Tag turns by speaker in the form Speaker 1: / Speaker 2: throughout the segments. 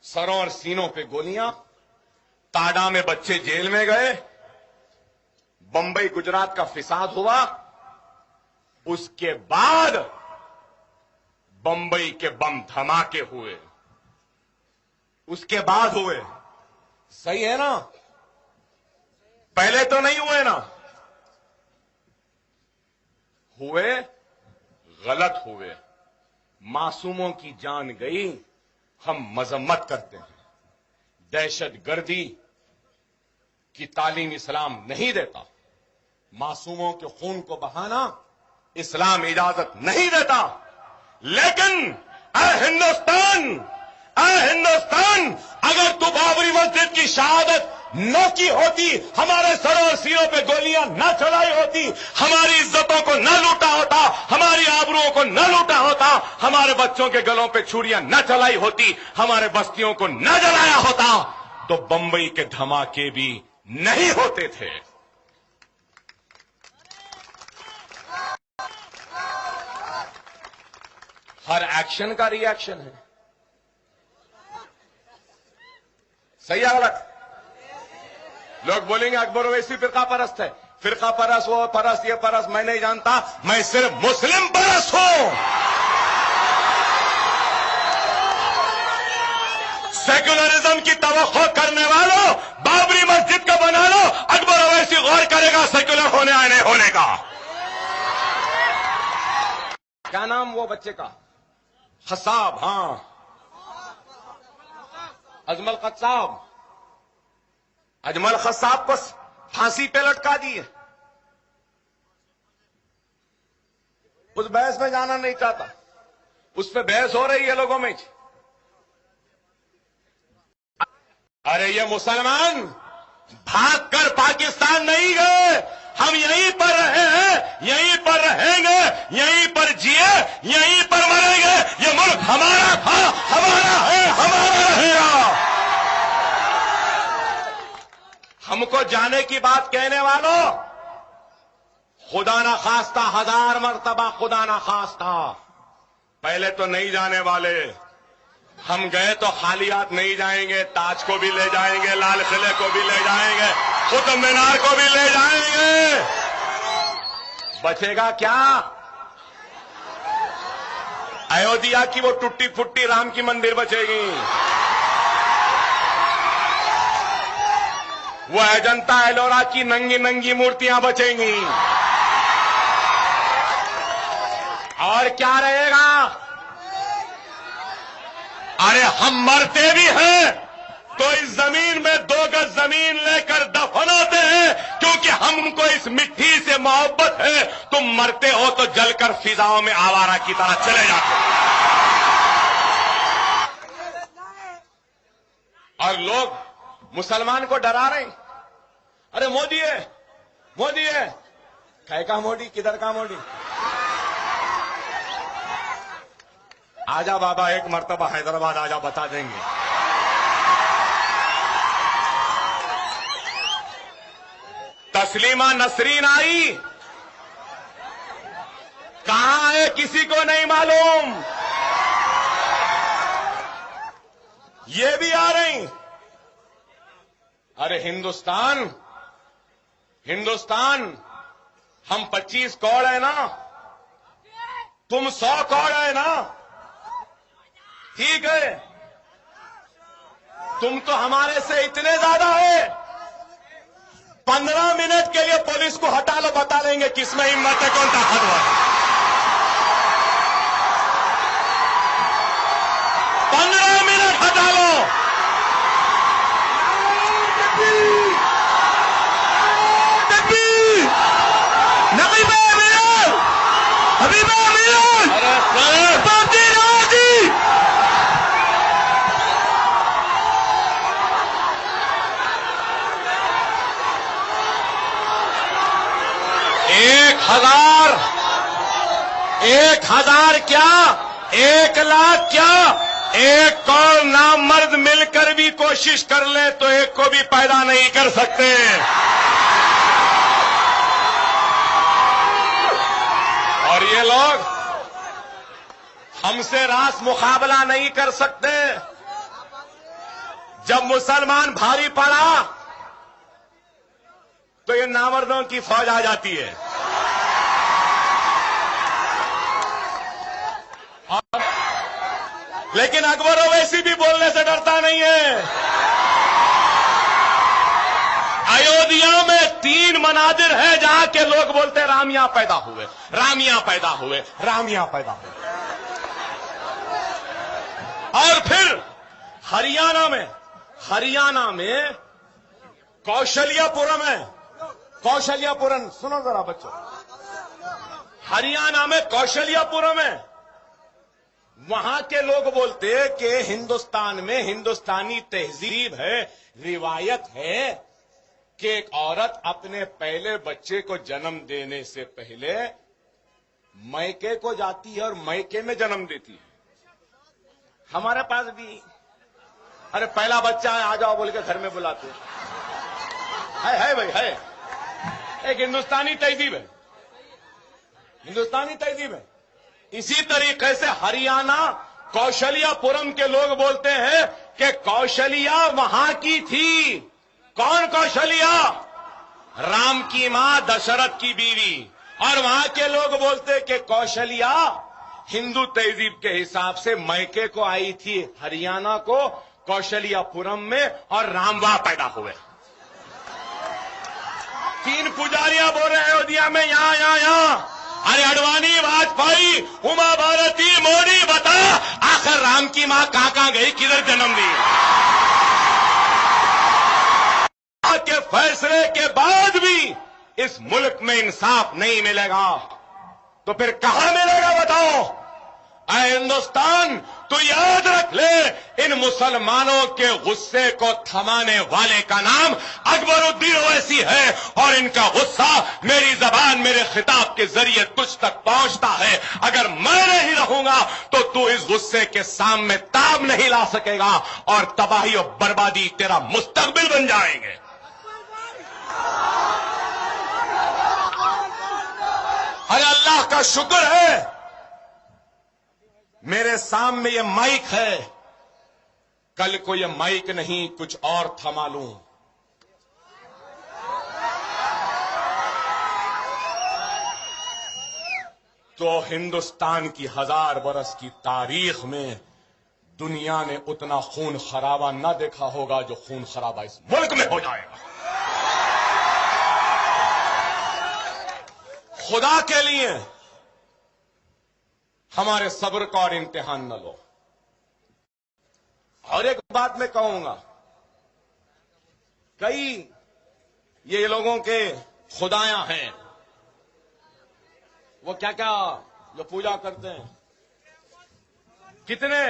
Speaker 1: सरों और सीनों पे गोलियां, ताडा में बच्चे जेल में गए, बंबई गुजरात का फिसाद हुआ, उसके बाद बंबई के बम धमाके हुए, उसके बाद हुए। सही है ना? पहले तो नहीं हुए ना? हुए, गलत हुए, मासूमों की जान गई, हम मजम्मत करते हैं। दहशतगर्दी की तालीम इस्लाम नहीं देता, मासूमों के खून को बहाना इस्लाम इजाजत नहीं देता। लेकिन हिंदुस्तान, अगर तू बाबरी मस्जिद की शहादत न की होती, हमारे सरों और सीनों पे गोलियां न चलाई होती, हमारी इज्जतों को न लूटा होता, हमारी आबरूओं को न लूटा होता, हमारे बच्चों के गलों पे छुरियां न चलाई होती, हमारे बस्तियों को न जलाया होता, तो बंबई के धमाके भी नहीं होते थे। हर एक्शन का रिएक्शन है। सही है गलत? लोग बोलेंगे अकबर ओवैसी फिरका परस्त है। फिरका परस्त, वो परस्त, ये परस्त, मैं नहीं जानता, मैं सिर्फ मुस्लिम परस्त हूं। सेक्युलरिज्म की तवक्को करने वालों, बाबरी मस्जिद का बना लो, अकबर ओवैसी गौर करेगा सेक्युलर होने या नहीं होने का। क्या नाम वो बच्चे का? खसाब, हां, अजमल खसाब। अजमल खसाब को फांसी पे लटका दिए। उस बहस में जाना नहीं चाहता, उस पे बहस हो रही है लोगों में। अरे ये मुसलमान भागकर पाकिस्तान नहीं गए, हम यहीं पर रहे हैं, यहीं पर रहेंगे, यहीं पर जिए, यहीं पर मरेंगे। ये मुल्क हमारा था, हमारा है, हमारा रहेगा। हमको जाने की बात कहने वालों, खुदा ना खास्ता, 1000 मर्तबा खुदा ना खास्ता, पहले तो नहीं जाने वाले। हम गए तो खाली हाथ नहीं जाएंगे, ताज को भी ले जाएंगे, लाल किले को भी ले जाएंगे, कुतुब मीनार को भी ले जाएंगे। बचेगा क्या? अयोध्या की वो टूटी फुट्टी राम की मंदिर बचेगी, वो अजंता एलोरा की नंगी नंगी मूर्तियां बचेंगी, और क्या रहेगा? अरे हम मरते भी हैं तो इस जमीन में 2 गज जमीन लेकर दफन होते हैं, क्योंकि हमको इस मिट्टी से मोहब्बत है। तुम मरते हो तो जलकर फिजाओं में आवारा की तरह चले जाते हो। और लोग मुसलमान को डरा रहे हैं। अरे मोदी है, मोदी है, काय का मोदी, किधर का मोदी? आजा बाबा, एक मर्तबा हैदराबाद आजा, बता देंगे। तस्लीमा नसरीन आई, कहां है किसी को नहीं मालूम। ये भी आ रही। अरे हिंदुस्तान, हम 25 करोड़ है ना, तुम 100 करोड़ है ना, ठीक है। तुम तो हमारे से इतने ज्यादा है, 15 मिनट के लिए पुलिस को हटा लो, बता देंगे किसमें हिम्मत है, कौन ताकतवर है। 15 मिनट हटा लो। एक हजार क्या, 1 लाख क्या, 1 करोड़ नामर्द मिलकर भी कोशिश कर ले तो एक को भी पैदा नहीं कर सकते। और ये लोग हमसे रास मुकाबला नहीं कर सकते। जब मुसलमान भारी पड़ा तो ये नामर्दों की फौज आ जाती है। लेकिन अकबर ओवैसी भी बोलने से डरता नहीं है। अयोध्या में 3 मनादिर है जहां के लोग बोलते रामिया पैदा हुए, रामिया पैदा हुए, रामिया पैदा हुए। और फिर हरियाणा में कौशल्यापुरम है। कौशल्यापुरम सुनो जरा बच्चों, हरियाणा में कौशल्यापुरम है। वहां के लोग बोलते कि हिंदुस्तान में हिंदुस्तानी तहजीब है, रिवायत है कि एक औरत अपने पहले बच्चे को जन्म देने से पहले मैके को जाती है और मैके में जन्म देती है। हमारे पास भी अरे पहला बच्चा है आ जाओ बोल के घर में बुलाते है भाई है। एक हिंदुस्तानी तहजीब है, हिंदुस्तानी तहजीब है। इसी तरीके से हरियाणा कौशल्यापुरम के लोग बोलते हैं कि कौशल्या वहां की थी। कौन कौशल्या? राम की मां दशरथ की बीवी। और वहां के लोग बोलते कि कौशल्या हिंदू तहजीब के हिसाब से मैके को आई थी हरियाणा को कौशल्यापुरम में और राम वहां पैदा हुए। 3 पुजारियां बोल रहे हैं अयोध्या में यहां। अरे अडवाणी, वाजपेयी, उमा भारती, मोदी, बता आखिर राम की मां कहां गई, किधर जन्म दी? के फैसले के बाद भी इस मुल्क में इंसाफ नहीं मिलेगा तो फिर कहां मिलेगा बताओ? ऐ हिंदुस्तान, तो याद रख ले, इन मुसलमानों के गुस्से को थमाने वाले का नाम अकबरुद्दीन ओवैसी है। और इनका गुस्सा मेरी जबान, मेरे खिताब के जरिए तुझ तक पहुंचता है। अगर मैं नहीं रहूंगा तो तू इस गुस्से के सामने ताब नहीं ला सकेगा और तबाही और बर्बादी तेरा मुस्तकबिल बन जाएंगे। अरे अल्लाह का शुक्र है मेरे सामने ये माइक है, कल को ये माइक नहीं कुछ और थमा लूं तो हिंदुस्तान की 1000 बरस की तारीख में दुनिया ने उतना खून खराबा न देखा होगा जो खून खराबा इस मुल्क में हो जाएगा। खुदा के लिए हमारे सब्र का और इम्तिहान न लो। और एक बात मैं कहूंगा, कई ये लोगों के खुदायां हैं, वो क्या क्या जो पूजा करते हैं, कितने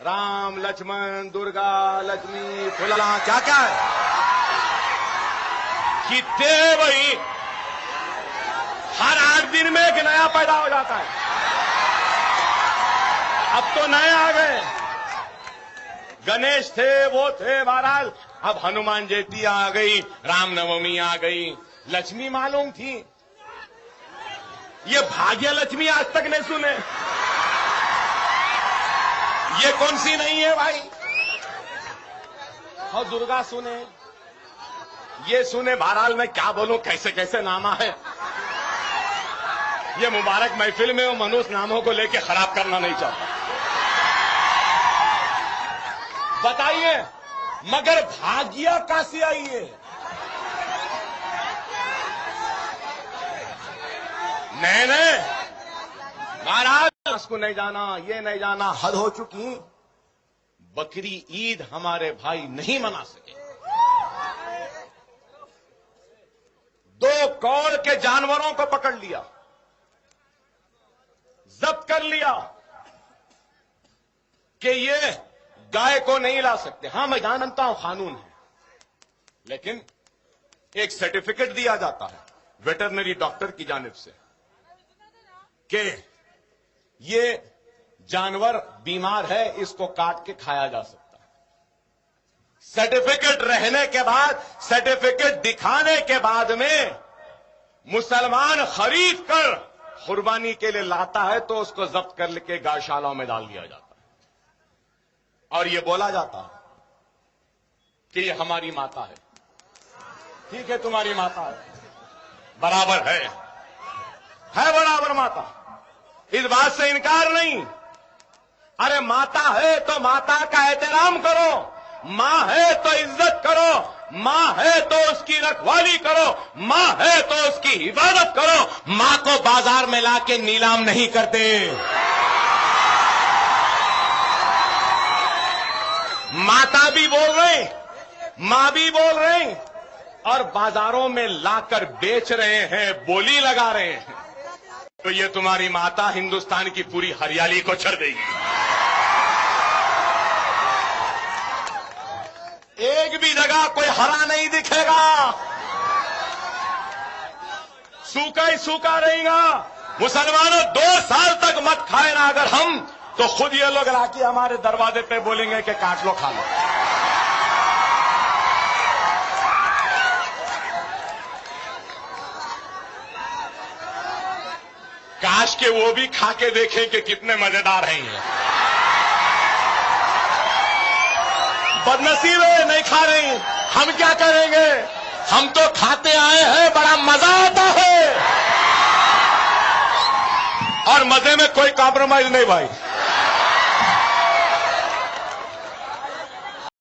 Speaker 1: राम लक्ष्मण दुर्गा लक्ष्मी फुला क्या क्या है, कितने भाई हर 8 दिन में एक नया पैदा हो जाता है। अब तो नए आ गए, गणेश थे वो थे, बहरहाल अब हनुमान जयंती आ गई, रामनवमी आ गई, लक्ष्मी मालूम थी, ये भाग्य लक्ष्मी आज तक नहीं सुने। ये कौन सी नहीं है भाई? और दुर्गा सुने, ये सुने, बहरहाल मैं क्या बोलूं, कैसे कैसे नामा है। ये मुबारक महफिल में वो मनुष्य नामों को लेके खराब करना नहीं चाहता। बताइए मगर भाग्य कहां से आई है? नहीं महाराज उसको नहीं जाना, ये नहीं जाना, हद हो चुकी। बकरी ईद हमारे भाई नहीं मना सके। 2 कौड़ के जानवरों को पकड़ लिया, जब्त कर लिया कि ये गाय को नहीं ला सकते। हां मैं जानता हूं कानून है, लेकिन एक सर्टिफिकेट दिया जाता है वेटरनरी डॉक्टर की जानिब से कि ये जानवर बीमार है, इसको काट के खाया जा सकता है। सर्टिफिकेट रहने के बाद, सर्टिफिकेट दिखाने के बाद में मुसलमान खरीद कर कुर्बानी के लिए लाता है तो उसको जब्त कर के गौशालाओं में डाल दिया जाता है। और ये बोला जाता है कि ये हमारी माता है। ठीक है, तुम्हारी माता है, बराबर है बराबर माता, इस बात से इनकार नहीं। अरे माता है तो माता का एहतराम करो, मां है तो इज्जत करो, मां है तो उसकी रखवाली करो, मां है तो उसकी हिफाजत करो। मां को बाजार में लाके नीलाम नहीं करते। माता भी बोल रहे, मां भी बोल रहे, और बाजारों में लाकर बेच रहे हैं, बोली लगा रहे हैं। तो ये तुम्हारी माता हिंदुस्तान की पूरी हरियाली को छड़ देगी। एक भी जगह कोई हरा नहीं दिखेगा, सूखा ही सूखा रहेगा। मुसलमानों 2 साल तक मत खाए ना अगर हम, तो खुद ये लोग लाके हमारे दरवाजे पे बोलेंगे कि काट लो, खा लो। काश के वो भी खा के देखें कि कितने मजेदार हैं ये। बदनसीब है, नहीं खा रही, हम क्या करेंगे? हम तो खाते आए हैं, बड़ा मजा आता है, और मजे में कोई कॉम्प्रोमाइज नहीं भाई।